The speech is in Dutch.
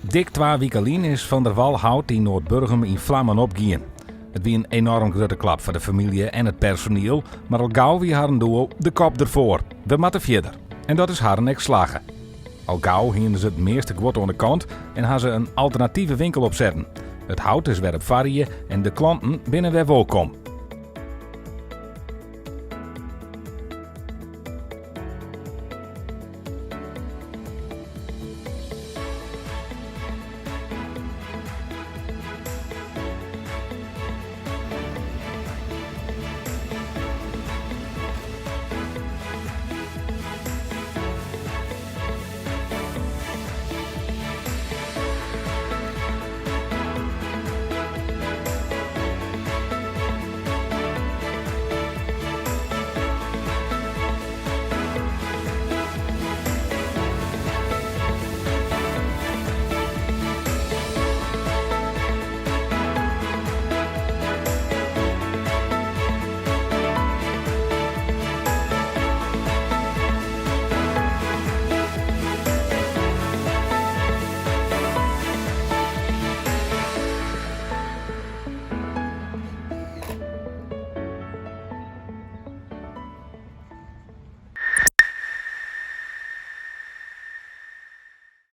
Dik 2 weken geleden is Van der Walhout in Noordburgum in vlammen opgien. Het was een enorm grote klap voor de familie en het personeel, maar al gauw wie haar doel de kop ervoor. We moeten verder. En dat is haar nek slagen. Al gauw hielden ze het meeste kwart aan de kant en hadden ze een alternatieve winkel opzetten. Het hout is weer op varieën en de klanten binnen weer welkom.